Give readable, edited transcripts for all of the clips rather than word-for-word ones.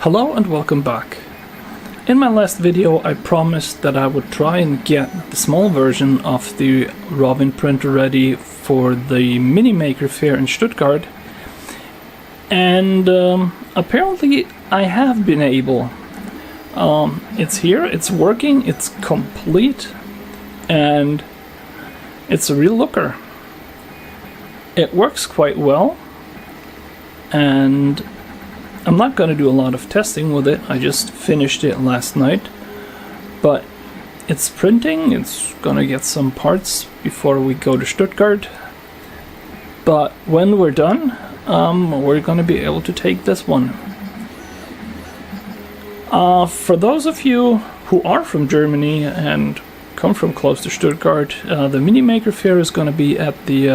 Hello and welcome back. In my last video I promised that I would try and get the small version of the Robin printer ready for the Mini Maker Faire in Stuttgart, and apparently I have been able. It's here, it's working, it's complete, and it's a real looker. It works quite well, and I'm not going to do a lot of testing with it. I just finished it last night, but it's printing. It's going to get some parts before we go to Stuttgart, but when we're done, we're going to be able to take this one. For those of you who are from Germany and come from close to Stuttgart, the Mini Maker Faire is going to be at the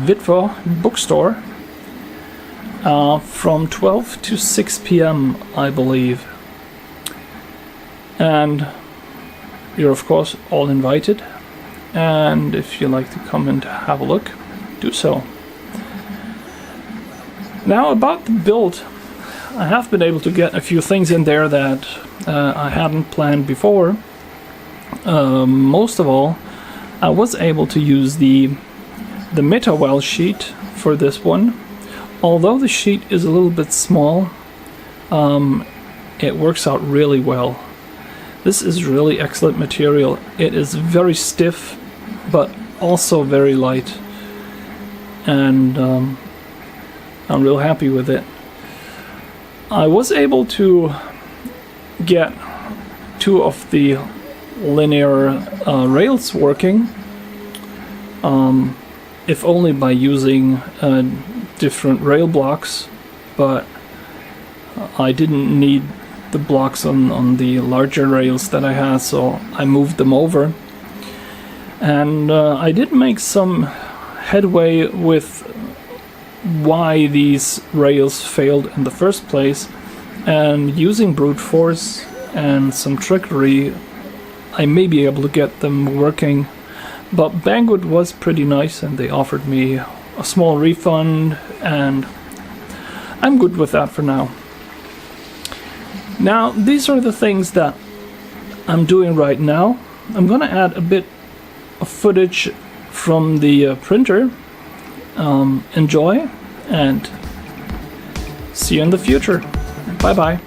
Witwer bookstore from 12 to 6 p.m. I believe, and you're of course all invited, and if you like to come and have a look, do so. Now about the build, I have been able to get a few things in there that I hadn't planned before. Most of all, I was able to use the Metawell sheet for this one. Although the sheet is a little bit small, it works out really well. This is really excellent material. It is very stiff, but also very light, and I'm real happy with it. I was able to get two of the linear rails working, if only by using different rail blocks, but I didn't need the blocks on the larger rails that I had, so I moved them over. And I did make some headway with why these rails failed in the first place, and using brute force and some trickery I may be able to get them working. But Banggood was pretty nice and they offered me a small refund, and I'm good with that for now. Now these are the things that I'm doing right now. I'm gonna add a bit of footage from the printer. Enjoy and see you in the future. Bye bye.